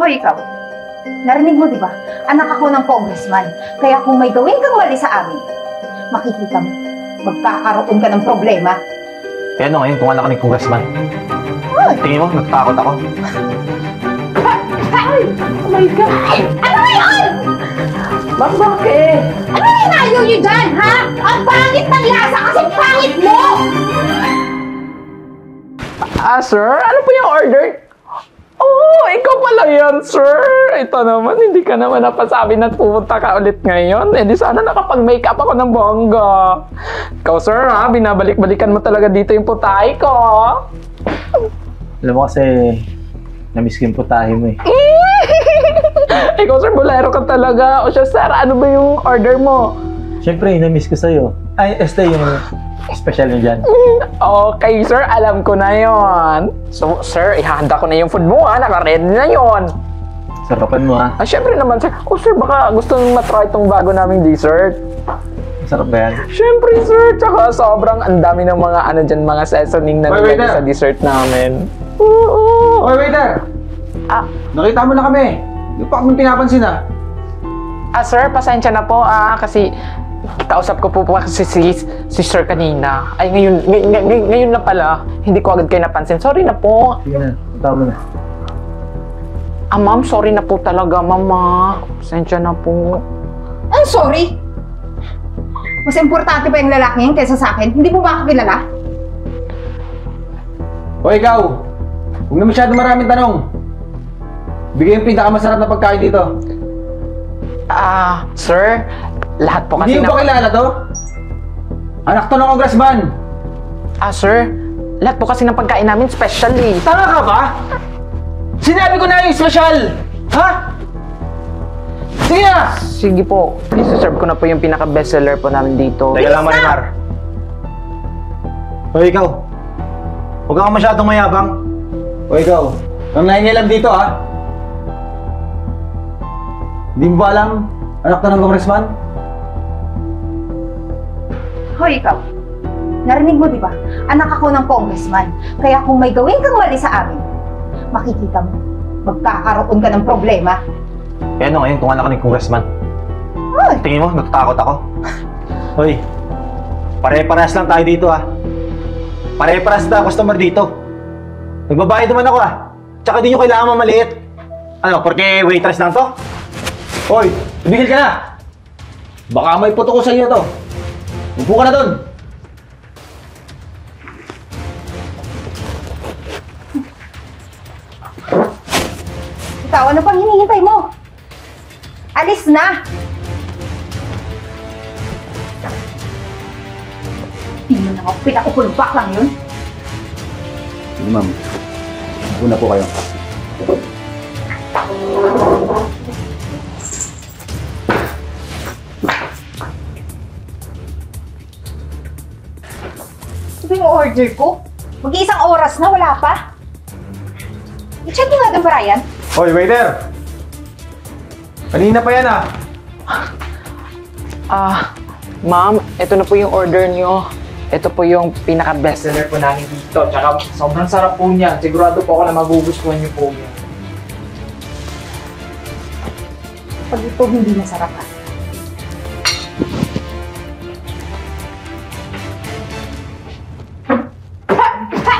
Hoy, ikaw. Narinig mo, di ba? Anak ako ng congressman. Kaya kung may gawin kang mali sa amin, makikita mo, magkakaroon ka ng problema. Kaya ano ngayon kung anak ka ng congressman? Ay! Tingin mo, natatakot ako. Ay! Oh my God! Ano ngayon? Ma'am, bakit? Ano yung ayaw niyo dyan, ha? Ang pangit ng lasa kasi pangit mo! Sir? Ano po yung order? Oh, ikaw pala yan, sir. Ito naman, hindi ka naman napasabi na pupunta ka ulit ngayon. Eh, di sana nakapag-makeup ako ng bongga. Ikaw, sir, ha? Binabalik-balikan mo talaga dito yung putahe ko. Alam mo kasi, namiss ko yung putahe mo eh. Ikaw, sir, bolero ka talaga. O siya, sir, ano ba yung order mo? Siyempre, namiss ko sa'yo. Ay, yung special nyo dyan. Okay, sir, alam ko na yon. So, sir, ihahanda ko na yung food mo, ha? Naka-ready na yon. Sarapan mo ha. Syempre naman, sir. Oh, sir, baka gusto mong matry itong bago naming dessert. Masarap ba yan? Syempre, sir. Tsaka sobrang ang dami ng mga ano dyan, mga seasoning na nilagay sa dessert namin. Oo. Oy, waiter! Nakita mo na kami. Hindi pa kami pinapansin Sir, pasensya na po, kasi kausap ko po kasi si Sir kanina. Ay, ngayon na pala. Hindi ko agad kayo napansin. Sorry na po. Sige na, punta mo na. Ma'am, sorry na po talaga, mama. Pasensya na po. I'm sorry. Mas importante pa yung lalaki yan kaysa sa akin. Hindi mo ba ako kilala? O ikaw, huwag na masyado maraming tanong. Bigay yung pinakamasarap na pagkain dito. Sir, lahat po kasi Hindi mo ba kilala to? Anak to ng congressman. Sir, lahat po kasi ng pagkain namin special eh. Tanga ka ba? Sinabi ko na yung special! Ha? Sige na! Sige po, isi-serve ko na po yung pinaka-bestseller po namin dito. Teka lang, Marimar. O ikaw, huwag kang masyadong mayabang. O ikaw, ang nangingilam dito Hindi mo ba alam, anak to ng congressman? Hoy, ikaw. Narinig mo, di ba? Anak ako ng congressman. Kaya kung may gawin kang mali sa amin, makikita mo, magkakaroon ka ng problema. Kaya ano ngayon kung anak ka ng congressman? Ay! Tingin mo, natatakot ako. Hoy, pare-parehas lang tayo dito Pare-parehas na customer dito. Nagbabayad naman ako Tsaka di nyo kailangan mamaliit. Ano, porque waitress lang to? Hoy, tumigil ka na! Baka may puto ko sa iyo to. Upo ka na doon. Ikaw, ano pang hinihintay mo? Alis na! Hindi mo na ako pinakukulpak lang yun. Sige ma'am, una po kayo. Ito yung order ko. Mag-iisang oras na, wala pa. I-check mo nga doon, Brian. Hoy, waiter! Kanina pa yan Ma'am, ito na po yung order nyo. Ito po yung pinaka-bestseller po namin dito. Tsaka sobrang sarap po niya. Sigurado po ako na magugustuhan niyo po yan. Pag ito hindi masarap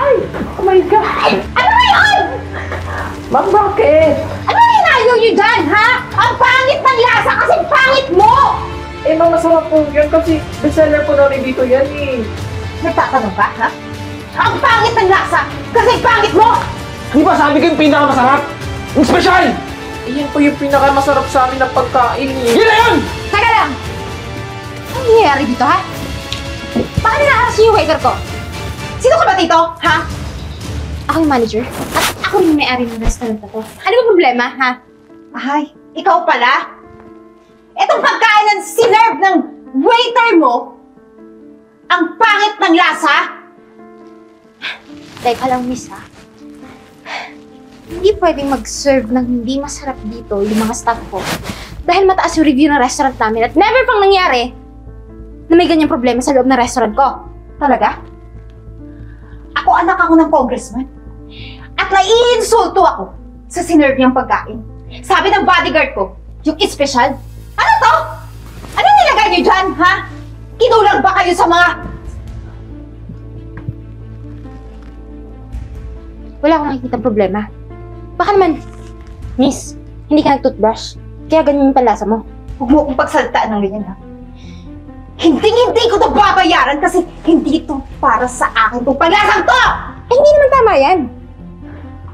Ay! Oh my God! Ano ngayon? Ma'am, bakit? Ano yung ayaw niyo dyan, ha? Ang pangit ng lasa kasi pangit mo! Eh, ma'am, masarap po yan kasi bestseller po namin dito yan eh. Nagtatanong ka, ha? Ang pangit ng lasa kasi pangit mo! Di ba sabi ko yung pinakamasarap? Yung special! Iyan po yung pinakamasarap sa amin na pagkain eh. Yun na yun! Teka lang! Ano nangyayari dito, ha? Bakit nila-aras niyo yung waiter ko? Sino ka ba dito, ha? Ako yung manager. At ako rin may-ari ng restaurant na to. Ano ba problema, ha? Ay, ikaw pala? Itong pagkain ng sinerve ng waiter mo, ang pangit ng lasa? Teka lang, miss, ha? Hindi pwedeng mag-serve ng hindi masarap dito yung mga staff ko. Dahil mataas yung review ng restaurant namin at never pang nangyari na may ganyang problema sa loob ng restaurant ko. Talaga? Anak ako ng congressman. At naiinsulto ako sa sinerve niyang pagkain. Sabi ng bodyguard ko, yung espesyal. Ano to? Anong nilagay niyo dyan, ha? Kinulang ba kayo sa mga... Wala akong nakikita problema. Baka naman, miss, hindi ka nag-toothbrush. Kaya ganyan yung panlasa mo. Huwag mo akong pagsaltaan ng ganyan, ha? Hindi ko to babayaran kasi hindi to para sa akin itong paglasang to! Eh, hindi naman tama yan.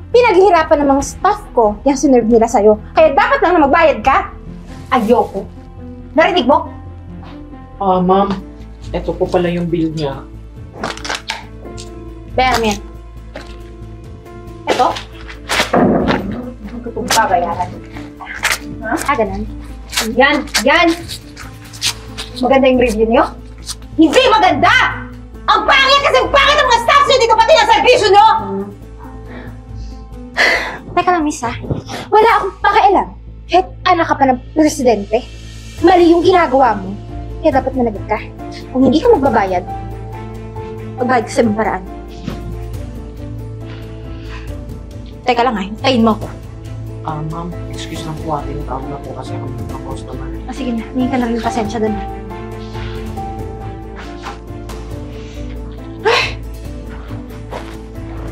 Pinaghihirapan ng mga staff ko yung sinerve nila sa'yo. Kaya dapat lang na magbayad ka. Ayoko. Narinig mo? Ma'am, eto po pala yung bill niya. Bayaran mo yan. Ito? Hindi ko itong babayaran. Ganun. Yan! Maganda yung review niyo? Hindi maganda! Ang pangit kasi pangit ng mga staff niyo dito pati ng servisyo niyo! Teka lang, miss, ha? Wala akong pakialam. Kahit anak ka pa ng presidente, mali yung ginagawa mo. Kaya dapat managot ka. Kung hindi ka magbabayad, magbayad ka sa ibang paraan. Teka lang, ha? Hintayin mo ako. Ma'am, excuse lang po atin. Tawag na po kasi ako ng customer. Sige na, hingin ka na rin pasensya dun, ha?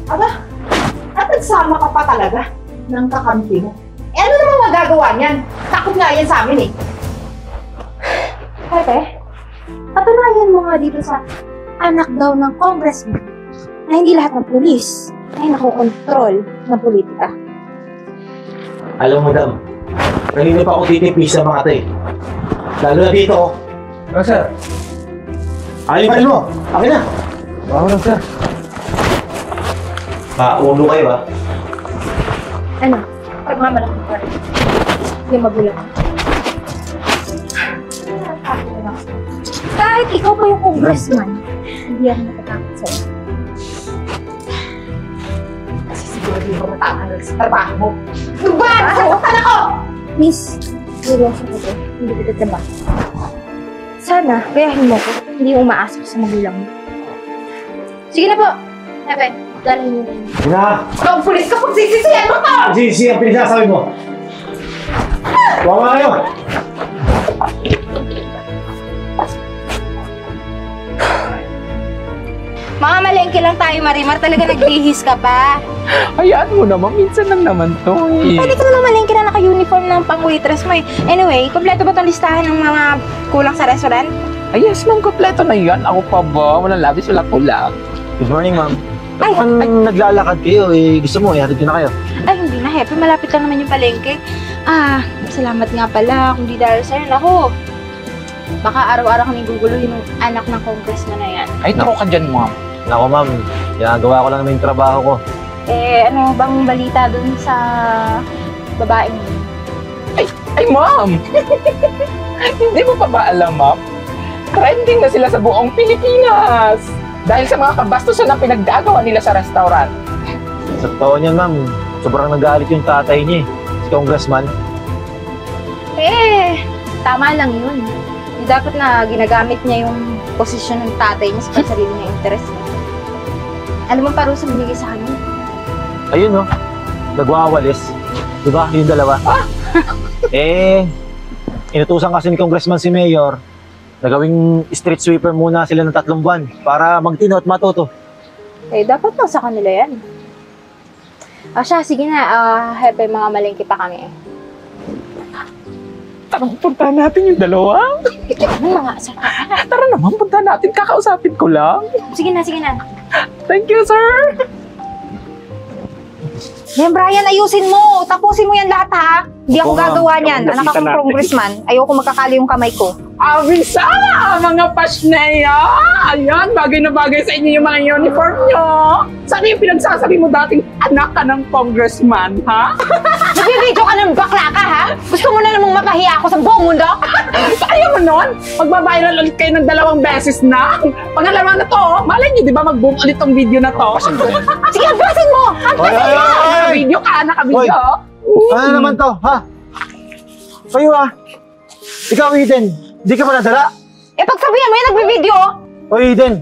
Aba, at nagsama ka pa talaga ng kakampi mo. Eh ano naman magagawa niyan? Takot nga yan sa amin eh. Pepe, patunayan mo nga dito sa anak daw ng congressman na hindi lahat ng pulis ay nakokontrol ng politika. Alam mo, madam, kanina pa ako titipis sa mga tay. Lalo na dito. Ah, sir. Ayun pa rin mo. Akin na. Ako lang, sir. Ulo kayo, ha? Ano? Pagmamalaki pa rin. Yung magulang. Kahit ikaw pa yung congressman, hindi yan natatakot sa'yo. Kasi siguro hindi ko matatanggal sa trabaho mo. Duban! Sagutan ako! Miss, seryoso ko to. Hindi kita diba? Sana, gayahin mo ko. Hindi yung umaasok sa magulang mo. Sige na po. Pepe, dalhin mo na yun. Sige na. Ikaw, pulis ka, pagsisisiyan mo to! Sisi, ang pinasasabi mo. Tuwa nga kayo. Mga malengke lang tayo, Marimar. Talaga nagbihis ka pa. Hayaan mo naman, minsan lang naman to eh. Pwede ka naman malengke na naka-uniform ng pang-waitress mo eh. Anyway, kompleto ba itong listahan ng mga kulang sa restaurant? Ay, yes ma'am, kompleto na yan. Ako pa ba? Walang labis, wala kulang. Good morning, ma'am. Ay, Naglalakad kayo, eh. Gusto mo, ihatid ko na kayo. Ay, hindi na, Hepe. Malapit lang naman yung palengke. Salamat nga pala. Kung di dahil sa'yo, naku. Baka araw-araw kami guguluhin ng anak ng congressman na yan. Ay, taro ka dyan, ma'am. Nako, ma'am. Ginagawa ko lang naman yung trabaho ko. Eh, ano bang balita dun sa babaeng mo? Ay, ma'am! Hindi mo pa ba alam, ma'am? Trending na sila sa buong Pilipinas! Dahil sa mga kabastusan na pinaggagawa nila sa restaurant. Sa totoo niyan, ma'am, sobrang nagalit yung tatay niya, si congressman. Eh, tama lang yun. Hindi dapat na ginagamit niya yung posisyon ng tatay niya sa pansarili niyang interes. Alam mo, parusa binigay sa kanya. Ayun, no? Nagwawalis. Diba? Yung dalawa. Inutusan kasi ni congressman si Mayor na gawing street sweeper muna sila ng 3 buwan para magtino at matuto. Eh, dapat lang sa kanila yan. Siya, sige na. Hepe, mga malengke pa kami. Tara, punta natin yung dalawa. Ano mga asal? Tara naman, punta natin. Kakausapin ko lang. Sige na, sige na. Thank you, sir! Yan, Brian, ayusin mo! Tapusin mo yan lahat, ha? Hindi ako Oo, ma'am. gagawa niyan. Nakita Anak akong natin. congressman. Ayoko magkakali yung kamay ko. Abisala, mga pasneya! Ayan, bagay na bagay sa inyo yung mga uniform nyo. Sana yung pinagsasabi mo dating anak ka ng congressman, ha? Nagbibidyo ka ng bakla ka, ha? Gusto mo na namang mapahiya ako sa buong mundo? Ayaw mo nun? Magbabiral ulit kayo ng 2 beses na. Pangalawa na to, malay nyo, di ba mag-boom ulit tong video na to? Sige, agbasin mo! Agbasin mo! Naka-video ka, naka-video. Ano naman to, ha? Kayo, ha? Ikaw, Eden. Di ka pa nadala? Eh, pagsabihan mo yan, nagbibideo! O, Eden.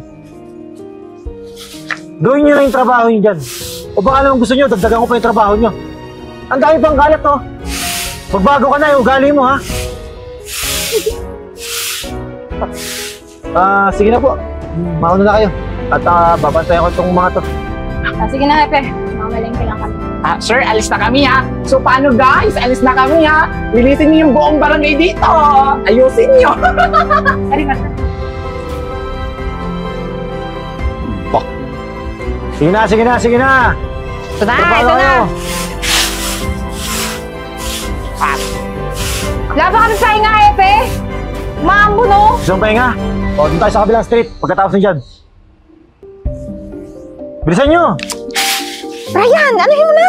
Gawin niyo na yung trabaho niyo dyan. O baka naman gusto niyo, dagdagan ko pa yung trabaho niyo. Ang dami pang kalat, oh. Magbago ka na, yung ugali mo, ha? Sige na po. Mauna na kayo. At babantayan ko itong mga to. Sige na, Hepe. Mamalengke lang kami. Sir, alis na kami ha. So paano guys? Alis na kami ha. Linisin niyo yung buong barangay dito. Ayusin niyo. Arigato. Sige na, sige na, sige na. Ito na, Trabaho ito na. kayo. Wala ba kami pahinga, Epe? Maambo, no? Gusto mong pahinga? O, dun tayo sa kabilang street. Pagkatapos na dyan. Bilisan nyo! Brian, anuhin mo na.